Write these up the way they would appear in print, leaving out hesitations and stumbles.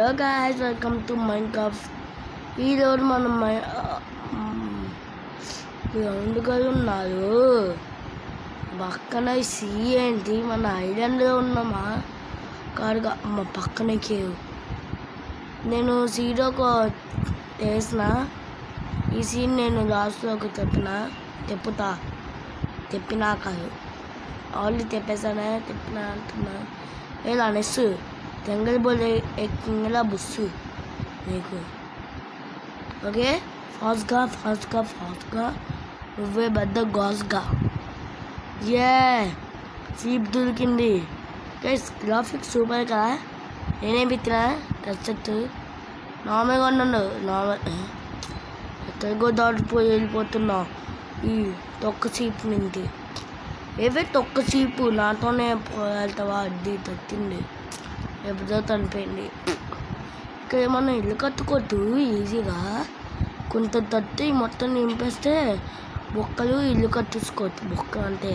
Hello guys, welcome to Minecraft. ఈరోజు మనం గ్రౌండ్గా ఉన్నారు. పక్కన సీ ఏంటి, మన ఐలాండ్లో ఉన్నామా కాదుగా, మా పక్కన కేవ్. నేను సీలోకి వేసిన ఈ సీన్ నేను లాస్ట్లోకి తెప్పినా కాదు, ఆల్రెడీ తెప్పినా అంటున్నా. ఏలా నెస్ తెంగలి బోలే ఎక్కింగలా బుస్సు నీకు. ఓకే, ఫాస్ట్గా నువ్వే పెద్ద గాస్గా. సీప్ దొరికింది. గైస్, గ్రాఫిక్స్ సూపర్ కదా. నేనేం పెట్టినా టచ్ నార్మల్గా ఉన్నాను. ఎక్కడికో దాటిపోయి వెళ్ళిపోతున్నా ఈ తొక్క సీప్ నుంచి. ఏవే తొక్క సీపు నాతోనే వెళ్తావా? అది తట్టింది, ఎప్పుడో చనిపోయింది. ఇక్కడ ఏమన్నా ఇల్లు కట్టుకోవద్దు ఈజీగా. కొంత తట్టి మొత్తం నింపేస్తే బొక్కలు ఇల్లు కట్టించుకోవచ్చు. బొక్క అంటే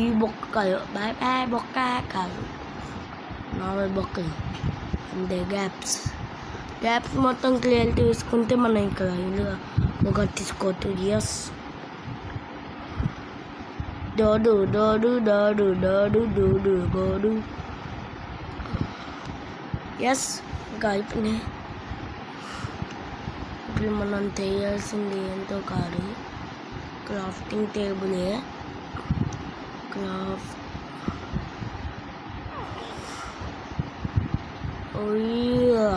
ఈ బొక్క కాదు, బాయ్ బొక్క కాదు, నార్మల్ బొక్కలు అంటే గ్యాప్స్ మొత్తం క్లియర్ తీసుకుంటే మనం ఇక్కడ ఇల్లు కట్టించుకోవచ్చు. ఎస్, డోడు ఎస్, ఇంకా అయిపోయినాయి. ఇప్పుడు మనం చేయాల్సింది ఎంతో కాదు, క్రాఫ్టింగ్ టేబులే. గుయ్యా.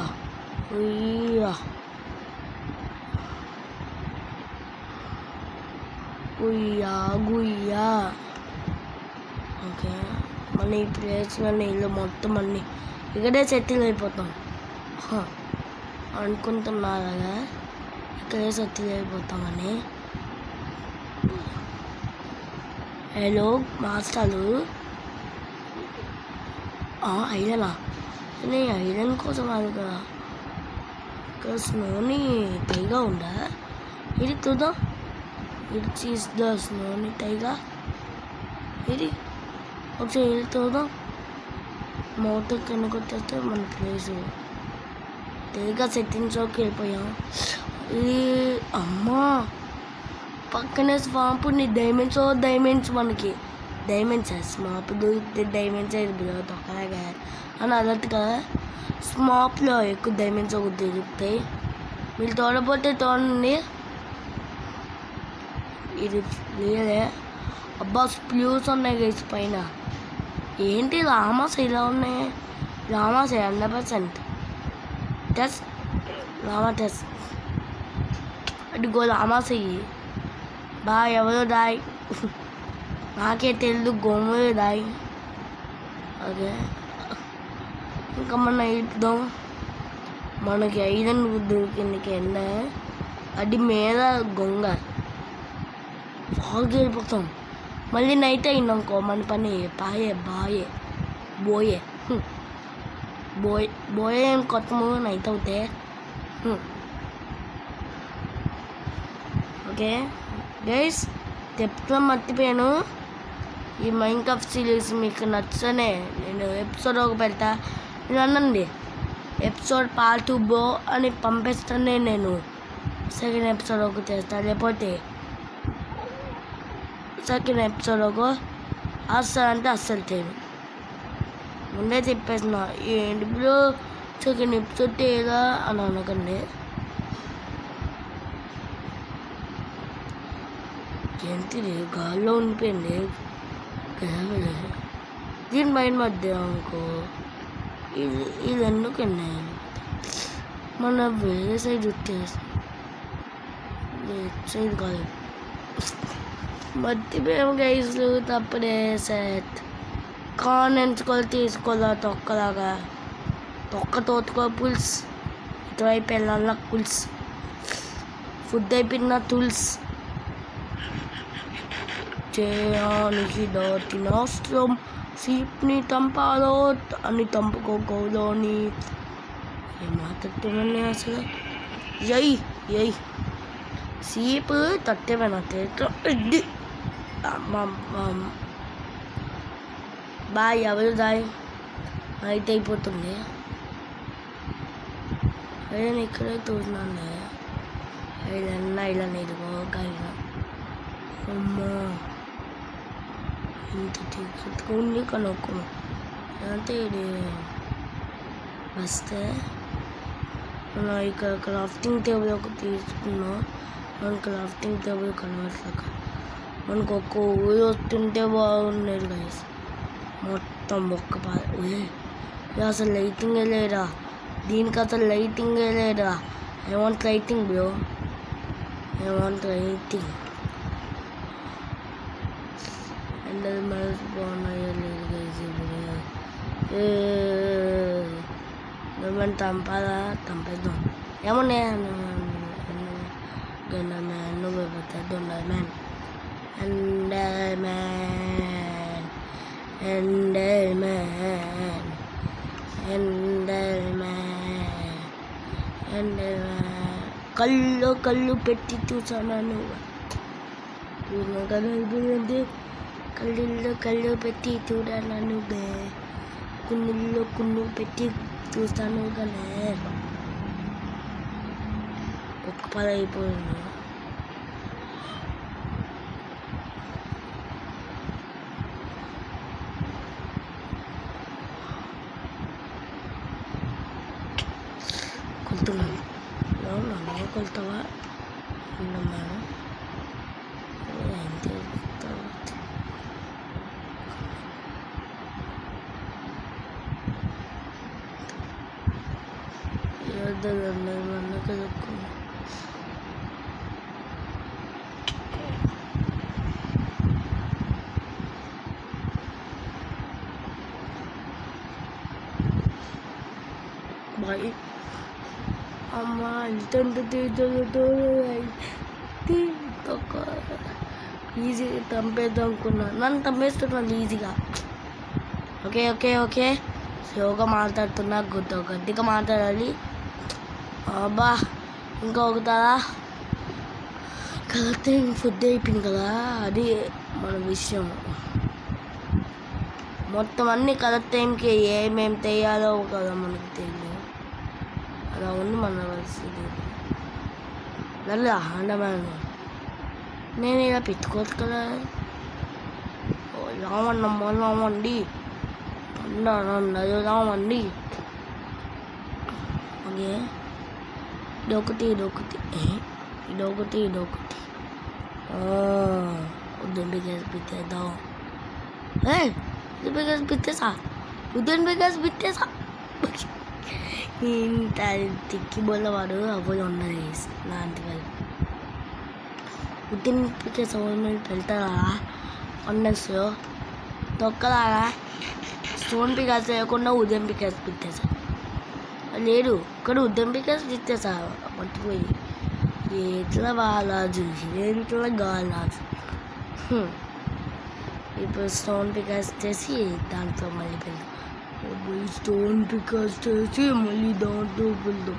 ఓకే, మన ఈ ప్లేస్లో ఇల్లు మొత్తం అన్నీ ఇక్కడే సెటిల్ అయిపోతాం అనుకుంటున్నారు కదా. ఇక్కడే సెటిల్ అయిపోతామని. హలో మాస్టర్లు, ఐరనా? నేను ఐరన్ కోసం అది కదా. ఇక్కడ స్నోని పైగా ఉందా? ఇది చూద్దాం. ఇది చీజ్ ద స్నోని టైగా. ఇది ఒకసారి ఇది చూద్దాం. మౌంటైన్ కింద కొట్టేస్తే మన ప్లేసు తేగా సెట్టింగ్స్లోకి వెళ్ళిపోయాం. ఇది అమ్మా పక్కనే స్వాంపు. నీ డైమండ్స్ మనకి స్మాప్ దొరికితే డైమండ్స్ తొక్కలాగా అని అలర్ట్ కదా. స్మాప్లో ఎక్కువ డైమండ్స్ ఒక దొరుకుతాయి. మీరు తోడపోతే తోడండి. ఇది లేదే. అబ్బా, స్ప్లూస్ ఉన్నాయి గైస్ పైన. ఏంటి రామాస్ ఇలా ఉన్నాయి? రామాస్ 100% టెస్ట్. అదిగో రామాస్ అయ్యి బా. ఎవరో దాయ్ నాకే తెలియదు. గోములు దాయ్. ఓకే, ఇంకా మన ఇద్దాం. మనకి ఐరన్ దొరికింది కింద. అది మీద గొంగ ఫాల్కి వెళ్ళిపోతాం. మళ్ళీ నైట్ అయిందనుకో మన పని బోయే ఏం కొత్తము నైట్ అవుతే. ఓకే గైస్, చెప్తా మర్చిపోయాను. ఈ మైన్క్రాఫ్ట్ సిరీస్ మీకు నచ్చనే నేను ఎపిసోడ్ ఒక పెడతా. నేను అనండి ఎపిసోడ్ పార్ట్ 2 అని పంపిస్తానే నేను సెకండ్ ఎపిసోడ్ ఒక చేస్తాను. లేకపోతే సెకండ్ ఎపిసోడ్ ఒక అస్సలు చేయను. ముందే చెప్పేసిన. ఏంటి బ్రో సెకండ్ ఎపిసోడ్ తేదా అని అనకండి. ఏంటిది గాల్లో ఉండిపోయింది. దీని పైన మధ్య అనుకో. ఇది ఎందుకండి మన వేరే సైడ్ వచ్చేస్తాం. సైడ్ కాదు, మర్చిపోయాము గైస్లు. తప్పదే. సెట్ కార్న్ ఎంచుకొని తీసుకోదా తొక్కలాగా. తోతుకో పుల్స్. ఇటువైపు వెళ్ళాల పుల్స్. ఫుడ్ అయిపోయిన టూల్స్ చేయడానికి దాటినాస్త్రం. సీప్ని తంపాలో అని తంపుకోని ఏమాత్రమని అసలు. యై సీపు తట్టేవనా ఇది. బాయ్, ఎవరు దాయ్ నైట్ అయిపోతుంది. నేను ఇక్కడే చూసినాను ఇలా ఇదిగో గైన అమ్మా ఇంత తీసుకుని కనుక్కో అంటే ఇది వస్తే మనం ఇక్కడ క్రాఫ్టింగ్ టేబుల్ ఒకటి తీసుకున్నాం. మనం క్రాఫ్టింగ్ టేబుల్ కనబడలేక మనకు ఒక్క ఊరు వస్తుంటే బాగుండేది గైస్. మొత్తం అసలు లైటింగే లేదా, దీనికి అసలు లైటింగే లేదా. I want lighting bro, I want lighting. And అది మనసు బాగున్నాయో లేదు గైస్. ఇప్పుడు మనం చంపేద్దాం ఏమన్నా నువ్వు పెడతాడు మ్యాన్. కళ్ళు పెట్టి చూసాను నువ్వు కదా. కళ్ళు పెట్టి చూడాను నువ్వే, కున్ను పెట్టి చూస్తాను కానీ ఒక్క పద అయిపోయింది. కొలుతున్నాను నన్ను కొలుతావా అన్నాను. మన్న కలుపుకున్నా బాయ్. అమ్మ ఇంత ఈజీగా చంపేద్దాం అనుకున్నా, నన్ను చంపేస్తున్నాను ఈజీగా. ఓకే స్లోగా మాట్లాడుతున్నా, గట్టిగా మాట్లాడాలి. అబ్బా ఇంకా ఒకతారా కరెక్ట్ ఫుడ్ అయిపోయింది కదా, అది మన విషయం. మొత్తం అన్నీ కరెక్ట్ టైంకి ఏమేమి తెయ్యాలో కదా మనకు తెలియదు. అలా ఉంది మన పరిస్థితి. నల్ల అండమాను నేను ఇలా పెట్టుకోవచ్చు కదా. రావండి రావండి. ఓకే ఇదొకటి ఉదయం బిగ్గస్ పెట్టేద్దాం. ఉదయం బిగ్గస్ పెట్టేసా. ఇంత తిక్కిబోళ్ళవాడు అవ్వదు ఉన్నది లాంటి వాళ్ళు. ఉదయం పిక్కేసా వెళ్తారా కొండస్లో తొక్కలాగా స్టోన్ పికాస్ లేకుండా ఉదయం పికాస్ పెట్టేసా. లేడు ఇక్కడ ఉదయం పికాస్ ఇచ్చేసా మర్చిపోయి. ఎట్లా బాగాలాజు ఎట్లా గాలాజు. ఇప్పుడు స్టోన్ పికాస్ చేసి దాంట్లో మళ్ళీ వెళ్దాం. స్టోన్ పికాస్ చేసి మళ్ళీ దాంట్లో వెళ్దాం.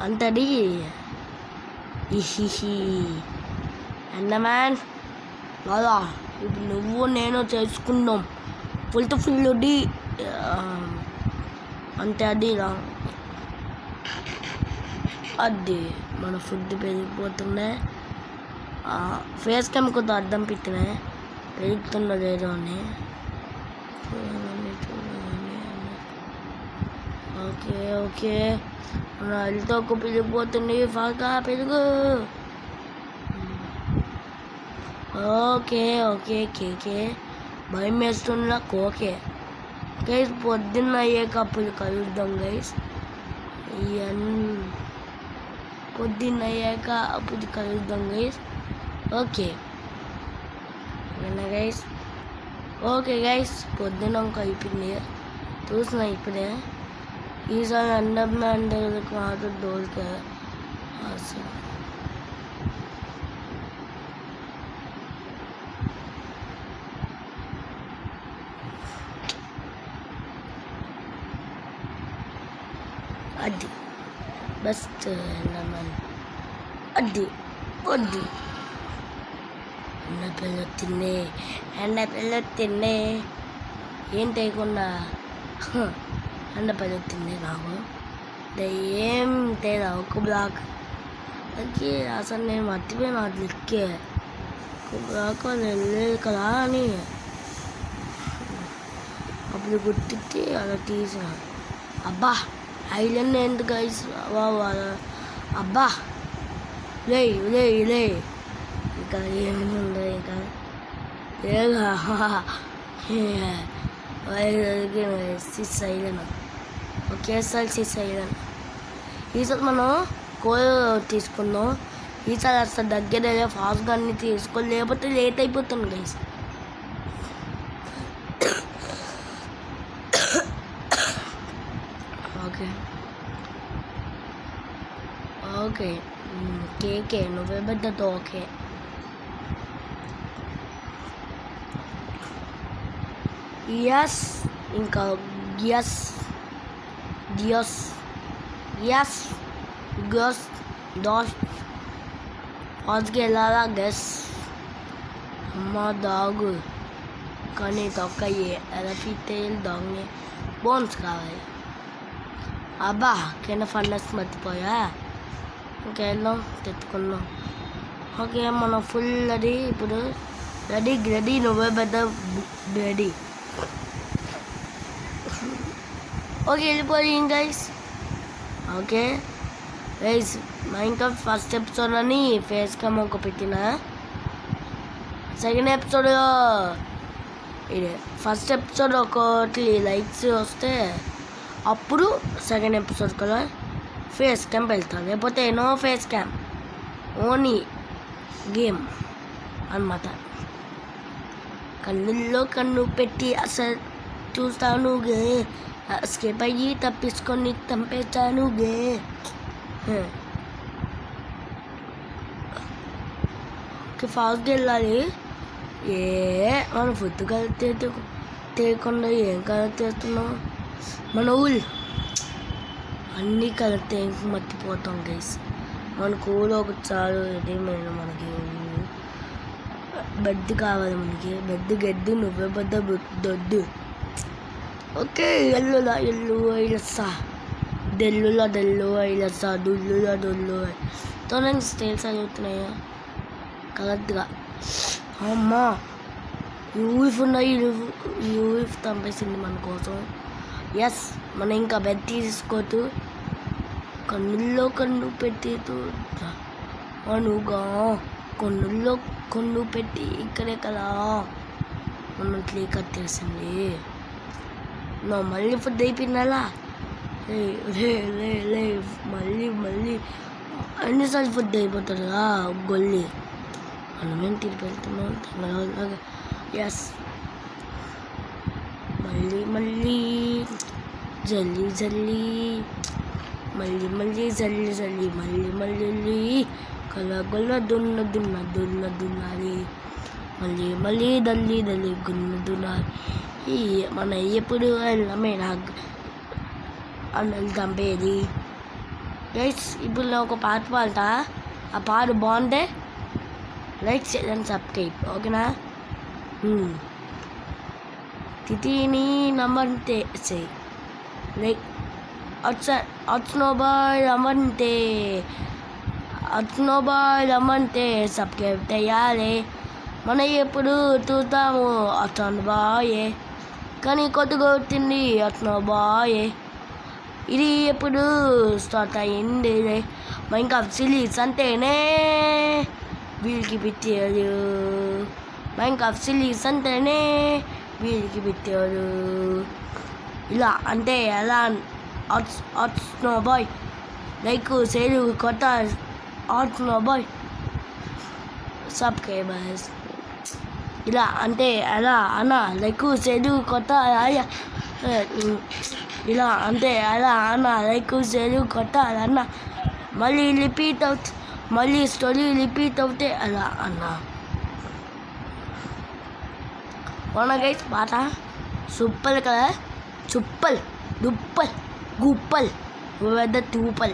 అంతది అండమాన్ కదా. ఇప్పుడు నువ్వు నేను చేసుకుందాం ఫుల్ అంటే అది మన ఫుడ్ పెరిగిపోతున్నాయి. ఫేస్ క్యామ్ కొద్దిగా అర్థం పెట్టినాయి పెరుగుతున్నది ఏదో అని. ఓకే మన అల్లితో పెరిగిపోతుంది. బాగా పెరుగు. ఓకే భయం వేస్తున్నా. ఓకే గైస్ పొద్దున్న అయ్యాక అప్పుడు కలుద్దాం గైస్. పొద్దున్న అయ్యాక అప్పుడు కలుద్దాం గైస్. ఓకే గైస్ పొద్దున్న ఇంకా అయిపోయింది చూసిన ఇప్పుడే. ఈసారి అండమాన్ దగ్గరకు మాత్రం దోల్కా అసలు అది బెస్ట్ అండమాన్. అది వద్దు ఎండ పిల్ల తిన్నే ఏం చేయకుండా ఎండ పిల్ల తిన్నే నాకు. ఏం తేడా ఒక బ్లాక్ అది అసలు నేను మర్చిపోయినా అది లిక్కే ఒక బ్లాక్ వెళ్ళలేదు కదా అని అప్పుడు గుర్తిట్టి అలా తీసిన అబ్బా ఐలాండ్ ఎందుకు గైస్ అబ్బా లే ఇక్కడ ఏమైనా ఉండదు ఇంకా సిస్ ఐలాండ్ ఒకేసారి సిస్ ఐలాండ్ ఈసారి మనం కోల్ తీసుకుందాం ఈసారి అసలు దగ్గర ఫాస్ట్గా అన్ని తీసుకోవాలి లేకపోతే లేట్ అయిపోతుంది గైస్ ఓకే ఓకే కేకే నువ్వే పెద్దతో ఓకే ఎస్ ఇంకా ఎస్ డియస్ ఎస్ గస్ డాష్ ఫాస్ట్గా వెళ్ళాలా గస్ అమ్మ డాగు కానీ తొక్కయ్యే ఎలఫీటైల్ డాగ్ని బోన్స్ కావాలి అబ్బా కింద ఫండస్ మర్చిపోయా ఇంకెళ్ళాం తెచ్చుకుందాం ఓకే మనం ఫుల్ రెడీ ఇప్పుడు రెడీ నువ్వే పెద్ద రెడీ ఓకే వెళ్ళిపోయింది guys okay guys Minecraft first episode అని ఫేస్ క్యామ్ ఒక పెట్టిన సెకండ్ ఎపిసోడ్ ఇది ఫస్ట్ ఎపిసోడ్ ఒకటి లైక్స్ వస్తే అప్పుడు సెకండ్ ఎపిసోడ్ కదా ఫేస్ క్యాంప్ వెళ్తాను లేకపోతే no face cam only game అన్నమాట కన్నుల్లో కన్ను పెట్టి అసలు చూస్తాను గే స్కేప్ అయ్యి తప్పించుకొని చంపేస్తాను గే ఓకే ఫాస్ట్గా వెళ్ళాలి మనం ఫుడ్ కలితే తేయకుండా ఏం కలెక్ట్ చేస్తున్నాం మన ఊళ్ళు అన్నీ కలెక్ట్ ఇంక మర్చిపోతాం గైస్ మనకు ఊళ్ళో ఒక చాలు ఏమైనా మనకి బెడ్ కావాలి మనకి బెడ్ గడ్డి నువ్వే పెద్ద దొడ్డు ఓకే ఎల్లు ఐలసా దెల్లు ఐలసా దొల్లు తో నేను స్టైల్స్ చదువుతున్నాయా కరెక్ట్గా అమ్మా యూఫ్ ఉన్నాయి యూఫ్ చంపేసింది మన కోసం ఎస్ మనం ఇంకా బెడ్ తీసుకోవద్దు కన్నుల్లో కన్ను పెట్టి అనుగా కన్నుల్లో కన్ను పెట్టి ఇక్కడే కదా మనం క్లీ కట్టేసింది నా మళ్ళీ ఫుడ్ అయిపోయిందా లే మళ్ళీ అన్నిసార్లు ఫుడ్ అయిపోతుందా గొల్లి మనమేం తిరిగి వెళ్తున్నాం ఎస్ మళ్ళీ జల్లి మళ్ళీ కలగొల్ల దున్నాలి మళ్ళీ దల్లి దున్నాలి మన ఎప్పుడు వెళ్ళమే నాకు అన్నది చంపేది గైస్ ఇప్పుడు నేను ఒక పాట పాడతా ఆ పాట బాగుంటే లైక్ చేయండి సబ్స్క్రైబ్ ఓకేనా తిథిని నమ్మంతే చెయ్యి లైక్ రమ్మంటే సబ్స్క్రైబ్ చేయాలి మనం ఎప్పుడు చూస్తాము అతను బాయే కానీ కొత్తగా వచ్చింది అతను బాయే ఇది ఎప్పుడు స్టార్ట్ అయ్యింది ఇంకా సిలీస్ అంటేనే వీళ్ళకి పెట్టారు ఇంకా సిలీస్ అంటేనే వీళ్ళకి పెట్టారు ఇలా అంటే ఎలా అట్నో బాయ్ లైక్ సేలు కొత్త అట్నో బాయ్ సబ్స్క్రైబర్స్ ఇలా అంటే ఎలా అన్న లైక్ సేలు కొత్త ఇలా అంటే ఎలా అన్న లైక్ సేలు కొత్త అన్న మళ్ళీ రిపీట్ అవుట్ మళ్ళీ స్టోరీ రిపీట్ అవుతే అలా అన్న గైస్ పాట సూపర్ కదా చుప్పల్ దుప్పల్ గుప్పల్ పెద్ద తూపల్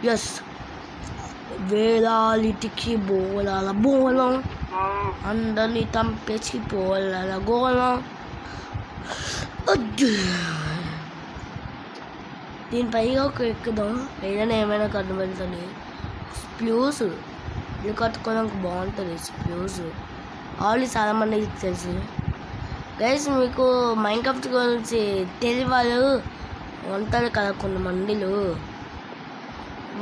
ఎస్ వేలాలిటికి బోలం అందరినీ తంపేసి పోలాల గోళం అద్దు. దీనిపైగా ఒక ఎక్కుదాం ఏదైనా ఏమైనా కనబడుతుంది. స్ప్లూస్ ఇల్లు కట్టుకోవడానికి బాగుంటుంది. స్ప్లూస్ ఆల్రెడీ చాలామందికి తెలుసు గైస్. మీకు మైన్క్రాఫ్ట్ గురించి తెలియ వాళ్ళు ఉంటారు కదా కొంతమందిలో,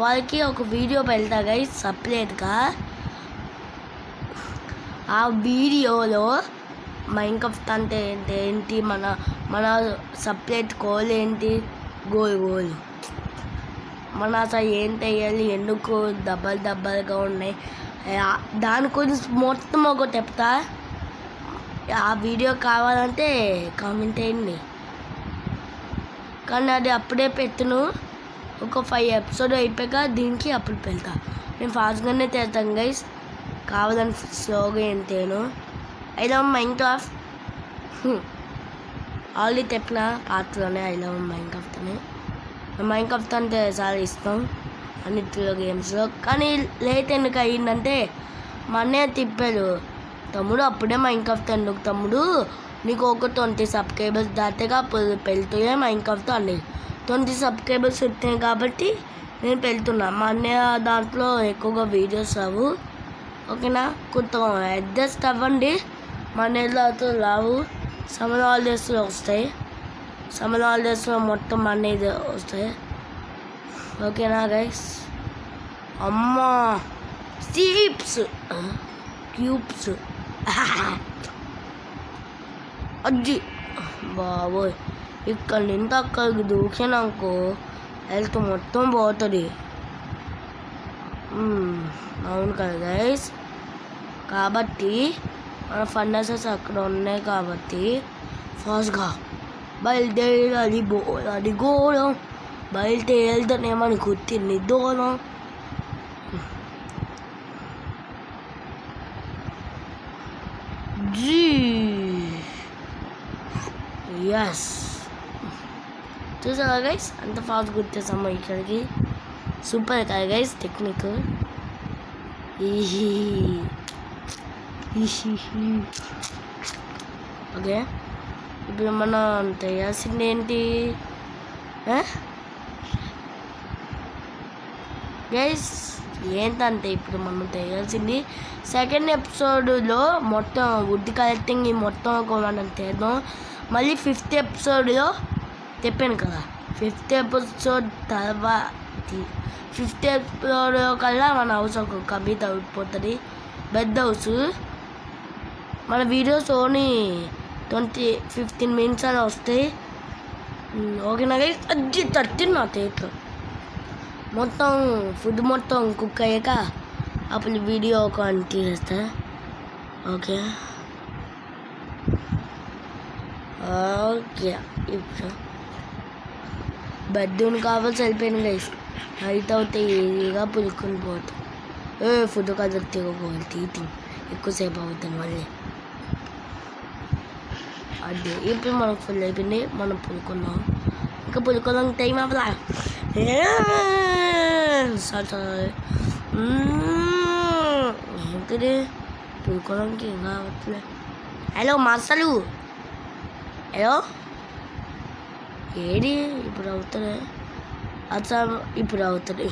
వాళ్ళకి ఒక వీడియో పెడతా గైస్ సపరేట్గా. ఆ వీడియోలో మైన్క్రాఫ్ట్ అంటే ఏంటి, మన సపరేట్ గోల్ ఏంటి, గోల్ మన అసలు ఏం వేయాలి, ఎందుకు దబ్బలుగా ఉన్నాయి, దాని గురించి మొత్తం ఒక చెప్తా. ఆ వీడియో కావాలంటే కామెంట్ చేయండి. కానీ అది అప్పుడే పెట్టును, ఒక 5 ఎపిసోడ్ అయిపోయాక దీనికి అప్పుడు పెడతా. నేను ఫాస్ట్గానే చేస్తాను గైస్, కావాలని స్లోగా ఏం తేను. ఐ లవ్ మైన్క్రాఫ్ట్ ఆల్రెడీ చెప్పిన పాత్రలోనే ఐ లవ్ మైన్క్రాఫ్ట్ అని. మైన్క్రాఫ్ట్ అంటే చాలా ఇష్టం అన్నిటిలో గేమ్స్లో. కానీ లేట్ ఎందుకు అయ్యిందంటే మా అన్నయ్య తిప్పాడు, తమ్ముడు అప్పుడే మైన్క్రాఫ్ట్ ఎందుకు తమ్ముడు, నీకు ఒక 20 సబ్స్క్రైబర్స్ దాటగా పెళ్తున్నా మైన్క్రాఫ్ట్ అని. 20 సబ్స్క్రైబర్స్ వచ్చాయి కాబట్టి నేను పెళ్తున్నా. మా అన్నయ్య దాంట్లో ఎక్కువగా వీడియోస్ రావు, ఓకేనా. కొంత అడ్జస్ట్ అవ్వండి. మా అన్నయ్యతో రావు, సమ్మర్ హాలిడేస్లో వస్తాయి. సమ్మర్ హాలిడేస్లో మొత్తం మా అన్నయ్య వస్తాయి, ఓకేనా గైస్. అమ్మా స్టీప్స్ క్యూబ్స్ అజ్జి బాబోయ్, ఇక్కడ నుంచి అక్కడికి దూకినాకో హెల్త్ మొత్తం పోతుంది. అవును కదా గైస్. కాబట్టి మన ఫర్నసెస్ అక్కడ ఉన్నాయి కాబట్టి ఫాస్ట్గా బయలుదేరాలి. అది ఘోరం, బయలుదేరుతానేమని గుర్తింది దూరం. ఎస్, చూసారా గైస్ అంత ఫాస్ట్ గుర్తేసాము ఇక్కడికి. సూపర్ కదా గైస్ టెక్నిక్. ఓకే, ఇప్పుడు మనం చేయాల్సింది ఏంటి గైస్? ఏంటంటే ఇప్పుడు మనం చేయాల్సింది సెకండ్ ఎపిసోడ్లో మొత్తం వుడ్ కలెక్టింగ్ మొత్తం మనం చేద్దాం. మళ్ళీ 5th ఎపిసోడ్లో చెప్పాను కదా, 5th ఎపిసోడ్ తర్వాత 5th ఎపిసోడ్ కల్లా మన హౌస్ ఒక కంప్లీట్ అయిపోతుంది, పెద్ద హౌస్. మన వీడియోస్ ఓన్లీ 15 minutes అలా వస్తాయి, ఓకేనా గైస్. అది 13 నా చేతిలో మొత్తం ఫుడ్ మొత్తం కుక్ అయ్యాక అప్పుడు వీడియో ఒక తీసేస్తా, ఓకే. ఓకే, ఇప్పుడు బెడ్రూమ్ కావాల్సి వెళ్ళిపోయింది గైస్. నైట్ అవుతే ఈజీగా పులుకొని పోతాం. ఫుడ్ కదర్ తిరగపోవాలి, తీతి ఎక్కువసేపు అవుతుంది మళ్ళీ. అదే ఇప్పుడు మనకు ఫుల్ అయిపోయింది, మనం పులుకున్నాం. ఇంకా పులుకోవడం టైం అవ్వలా. ఏంటిది పులుకోవడానికి ఏం కావట్లే. హలో మసలు, హలో ఏడి ఇప్పుడు అవుతుంది అసలు, ఇప్పుడు అవుతుంది.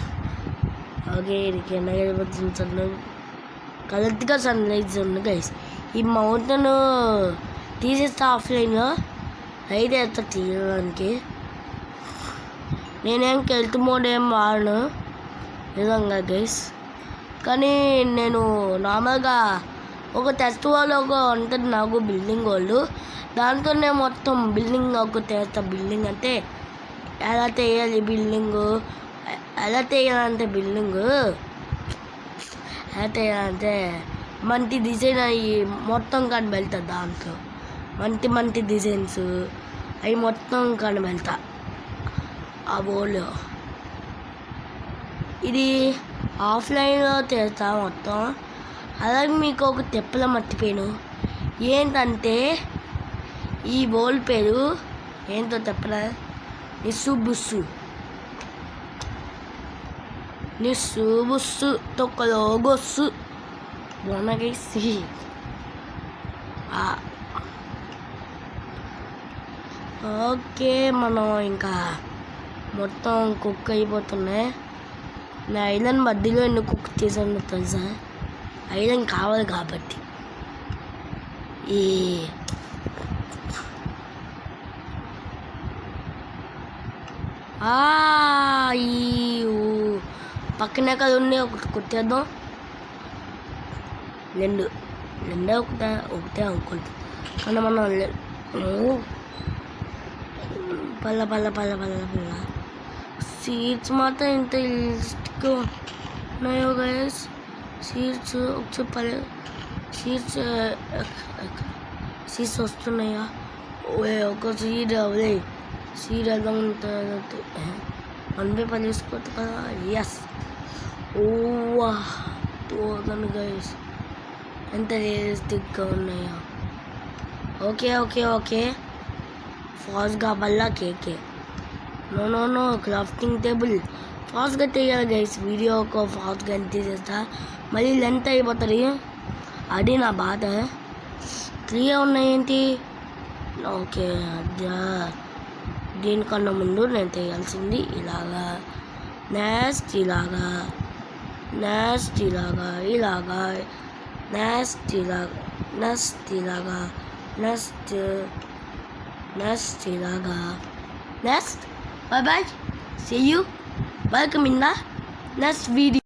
ఓకే, ఇది ఎండ కరెక్ట్గా సన్రైజ్ ఉంది గైస్. ఈ మౌంటైన్ తీసేస్తే ఆఫ్లైన్లో అయితే ఎంత తీయడానికి. నేనేం కెల్త్ మోడ్ ఏం వాడను నిజంగా గైస్. కానీ నేను నార్మల్గా ఒక టెస్ట్ వాళ్ళు ఒక ఉంటుంది నాకు బిల్డింగ్ వాళ్ళు, దాంతోనే మొత్తం బిల్డింగ్ ఒక చేస్తా. బిల్డింగ్ అంటే ఎలా చేయాలి, బిల్డింగు ఎలా చేయాలంటే ఎలా చేయాలంటే మంచి డిజైన్ అయ్యి మొత్తం కనిపెళ్తా. దాంట్లో మంచి డిజైన్స్ అవి మొత్తం కనిపెళ్తా ఆ బోర్డులో. ఇది ఆఫ్లైన్లో చేస్తా మొత్తం. అలాగే మీకు ఒక తెప్పలో మర్చిపోయాను, ఏంటంటే ఈ బోల్ పేరు ఏంటో చెప్పరా, నిస్సు బుస్సు తొక్కలో గొస్సు బొనగేసి. ఓకే, మనం ఇంకా మొత్తం కుక్ అయిపోతున్నాయి. నా ఐరన్ మధ్యలో ఎన్ని కుక్ చేసాను తెలుసా? ఐరన్ కావాలి కాబట్టి. ఈ పక్కనే కదా ఉంది, ఒకటి కొట్టేద్దాం. రెండే ఒకటే అనుకుంటా, కానీ మనం పల్ల పల్ల పల్ల పల్ల పల్ల సీట్స్ మాత్రం ఇంత లిస్ట్గా ఉన్నాయో గైస్. సీట్స్ ఒకసారి పల్లె సీట్స్ వస్తున్నాయా? ఒక సీట్ అవలే, సీట్ ఎలా ఉంటుంది? 1/10 తీసుకోవచ్చు కదా. ఎస్, ఓవా 2000 గైస్, ఎంత రియలిస్టిక్గా ఉన్నాయా? ఓకే ఓకే ఓకే, ఫాస్ట్గా వల్ల కేకే. నో క్రాఫ్టింగ్ టేబుల్ ఫాస్ట్గా చేయాలి గైస్. వీడియో ఒక ఫాస్ట్గా ఎంత చేస్తా, మళ్ళీ లెంత్ అయిపోతుంది. అది నా బాధ. 3 ఉన్నాయేంటి? ఓకే, అదా దీనికన్నా ముందు నేను చేయాల్సింది ఇలాగా, నెక్స్ట్ ఇలాగా, నెక్స్ట్ ఇలాగా, ఇలాగా, నెక్స్ట్ ఇలాగా, నెక్స్ట్ ఇలాగా, నెక్స్ట్ ఇలాగా, next. Bye bye. See you. Welcome in the next video.